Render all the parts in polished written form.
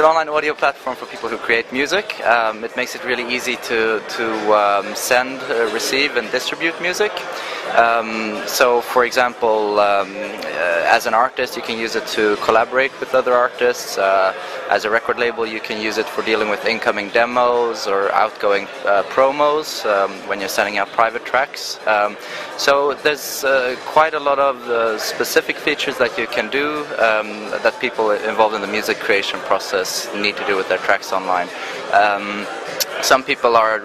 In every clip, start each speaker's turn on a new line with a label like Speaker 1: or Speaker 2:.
Speaker 1: an online audio platform for people who create music. It makes it really easy to send, receive and distribute music. So for example, as an artist you can use it to collaborate with other artists. As a record label you can use it for dealing with incoming demos or outgoing promos when you're sending out private tracks. So there's quite a lot of specific features that you can do that people involved in the music creation process need to do with their tracks online. Some people are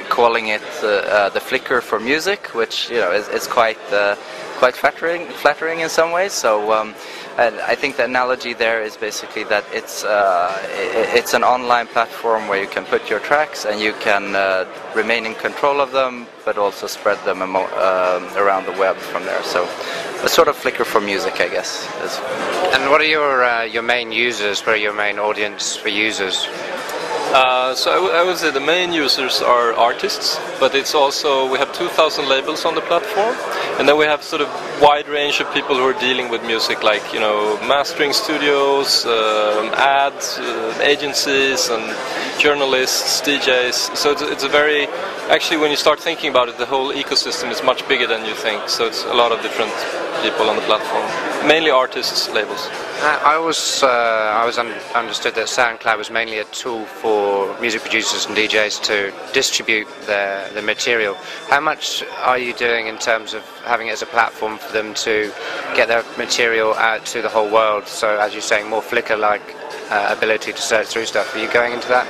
Speaker 1: calling it the Flickr for music, which is quite flattering in some ways. So and I think the analogy there is basically that it's an online platform where you can put your tracks and you can remain in control of them, but also spread them around the web from there. So a sort of Flickr for music, I guess.
Speaker 2: And what are your main users? What are your main audience for users?
Speaker 3: So I would say the main users are artists, but it's also, we have 2,000 labels on the platform, and then we have sort of wide range of people who are dealing with music, like mastering studios, ads, agencies, and journalists, DJs. So it's a very, actually when you start thinking about it, the whole ecosystem is much bigger than you think. So it's a lot of different people on the platform, mainly artists, labels.
Speaker 2: I was understood that SoundCloud was mainly a tool for music producers and DJs to distribute the material. How much are you doing in terms of having it as a platform for them to get their material out to the whole world? So as you're saying, more Flickr-like ability to search through stuff. Are you going into that?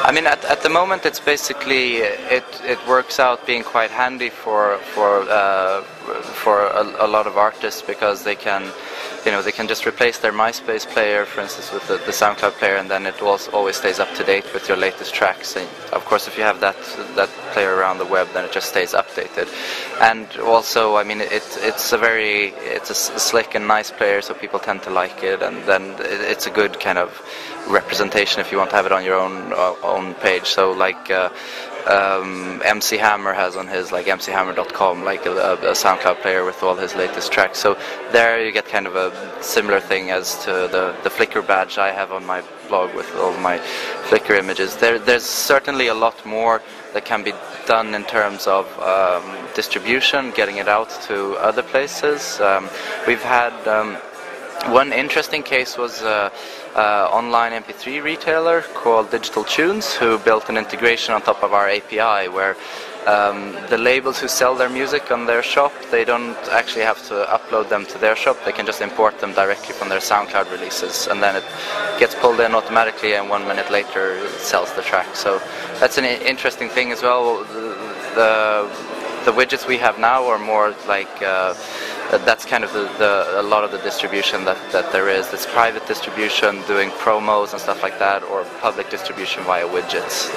Speaker 1: I mean, at the moment, it's basically it works out being quite handy for a lot of artists, because they can just replace their MySpace player, for instance, with the SoundCloud player, and then it always stays up to date with your latest tracks. And of course, if you have that player around the web, then it just stays updated. And also, I mean, it's a slick and nice player, so people tend to like it, and then it's a good kind of representation if you want to have it on your own page. So like MC Hammer has on his mchammer.com a SoundCloud player with all his latest tracks. So there you get kind of a similar thing as to the Flickr badge I have on my blog with all my Flickr images. There's certainly a lot more that can be done in terms of distribution, getting it out to other places. We've had one interesting case was online MP3 retailer called Digital Tunes, who built an integration on top of our API where the labels who sell their music on their shop, they don't actually have to upload them to their shop, they can just import them directly from their SoundCloud releases, and then it gets pulled in automatically, and 1 minute later it sells the track. So that's an interesting thing as well. The widgets we have now are more like that's kind of a lot of the distribution that there is. It's private distribution, doing promos and stuff like that, or public distribution via widgets.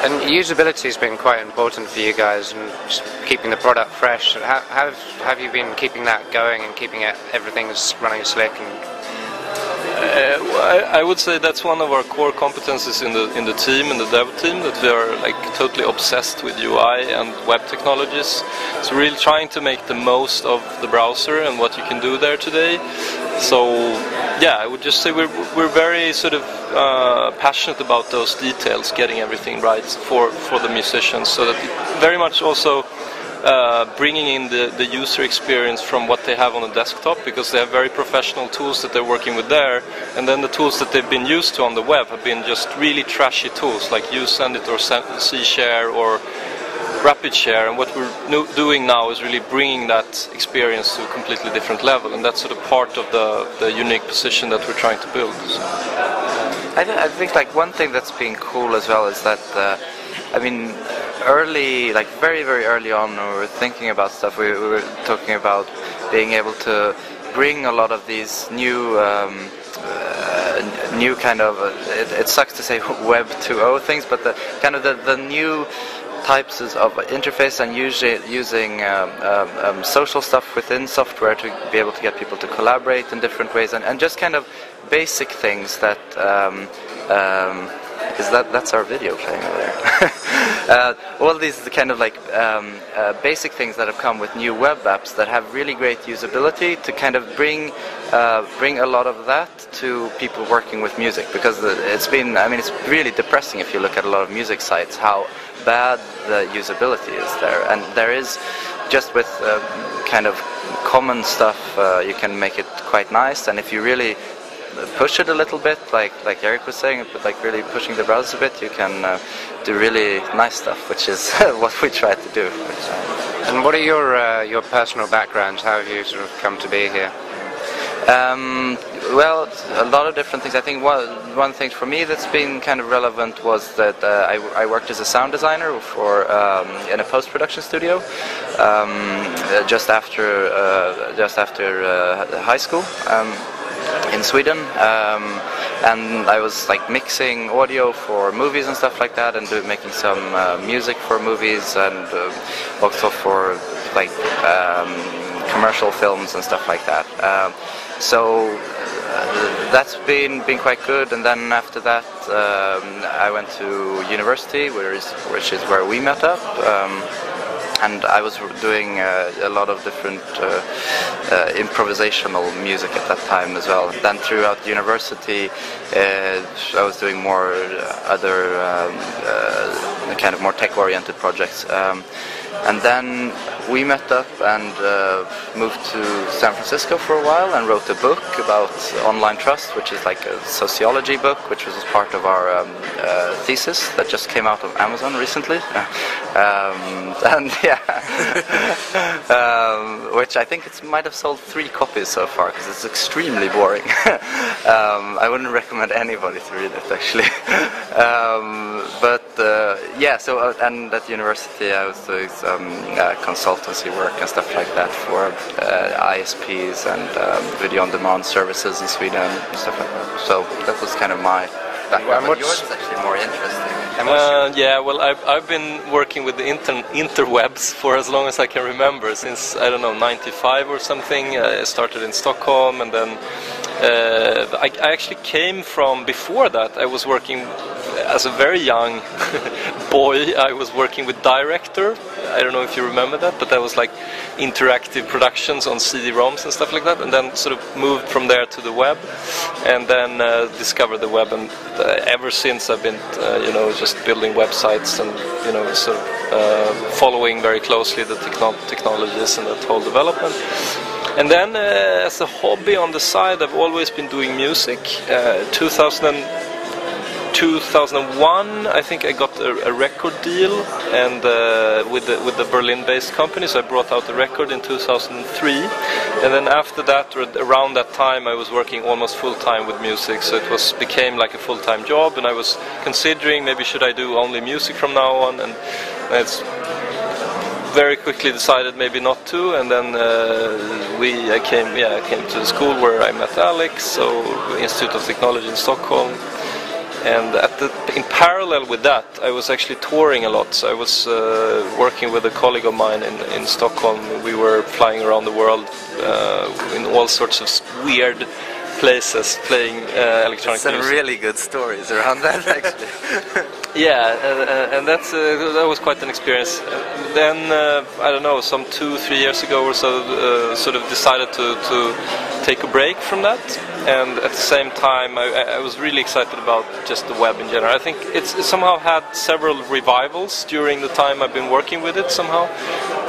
Speaker 2: And usability has been quite important for you guys, and just keeping the product fresh. How have you been keeping that going and keeping everything's running slick?
Speaker 3: I would say that's one of our core competencies in the team, in the dev team, that we are totally obsessed with UI and web technologies. So really trying to make the most of the browser and what you can do there today. So yeah, I would just say we're very sort of passionate about those details, getting everything right for the musicians, so that it very much also bringing in the user experience from what they have on the desktop, because they have very professional tools that they're working with there, and then the tools that they've been used to on the web have been just really trashy tools like USendIt or C-Share or Rapid Share, and what we're doing now is really bringing that experience to a completely different level, and that's sort of part of the unique position that we're trying to build. So.
Speaker 1: I think one thing that's been cool as well is that I mean, very early on when we were thinking about stuff, we were talking about being able to bring a lot of these new kind of it sucks to say Web 2.0 things, but the new types of interface, and using social stuff within software to be able to get people to collaborate in different ways, and just kind of basic things that that's our video playing over there. all these kind of like basic things that have come with new web apps that have really great usability to kind of bring a lot of that to people working with music, because it's really depressing if you look at a lot of music sites how bad the usability is there, and there is just with kind of common stuff you can make it quite nice, and if you really push it a little bit, like Eric was saying, but like really pushing the browser a bit, you can do really nice stuff, which is what we try to do.
Speaker 2: And what are your personal backgrounds? How have you sort of come to be here?
Speaker 1: Well, a lot of different things. I think one thing for me that's been kind of relevant was that I worked as a sound designer in a post-production studio just after high school in Sweden, and I was like mixing audio for movies and stuff like that, and making some music for movies, and also for like commercial films and stuff like that. So that's been quite good, and then after that I went to university, which is where we met up, and I was doing a lot of different improvisational music at that time as well. Then throughout university I was doing more other kind of more tech-oriented projects. And then we met up and moved to San Francisco for a while and wrote a book about online trust, which is like a sociology book, which was part of our thesis that just came out on Amazon recently. And yeah, which I think it might have sold 3 copies so far, because it's extremely boring. I wouldn't recommend anybody to read it, actually. Yeah, so and at university I was doing some consultancy work and stuff like that for ISPs and video on demand services in Sweden and stuff like that. So that was kind of my background. But yours is actually more interesting.
Speaker 3: Yeah, well, I've been working with the interwebs for as long as I can remember, since, I don't know, 95 or something. I started in Stockholm, and then I actually came from, before that, I was working as a very young boy. I was working with Director. I don't know if you remember that, but that was like interactive productions on CD-ROMs and stuff like that, and then sort of moved from there to the web, and then discovered the web, and ever since I've been just building websites and sort of following very closely the technologies and that whole development. And then as a hobby on the side, I've always been doing music. 2001, I think I got a record deal, and with the Berlin-based company, so I brought out a record in 2003. And then after that, or around that time, I was working almost full-time with music, so it became like a full-time job, and I was considering maybe should I do only music from now on, and it's very quickly decided maybe not to, and then I came to the school where I met Alex, so Institute of Technology in Stockholm. And in parallel with that, I was actually touring a lot. So I was working with a colleague of mine in Stockholm. We were flying around the world in all sorts of weird places, playing electronic music.
Speaker 1: Some really good stories around that, actually.
Speaker 3: Yeah, and that was quite an experience. Then I don't know, some 2-3 years ago or so, sort of decided to take a break from that. And at the same time, I was really excited about just the web in general. I think it's somehow had several revivals during the time I've been working with it somehow.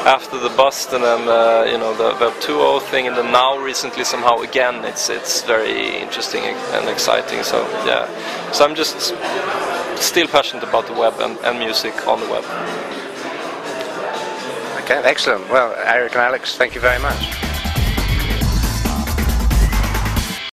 Speaker 3: After the bust, and then the Web 2.0 thing, and then now recently somehow again it's very interesting and exciting. So yeah, so I'm just still passionate about the web and music on the web.
Speaker 2: Okay, excellent. Well, Eric and Alex, thank you very much.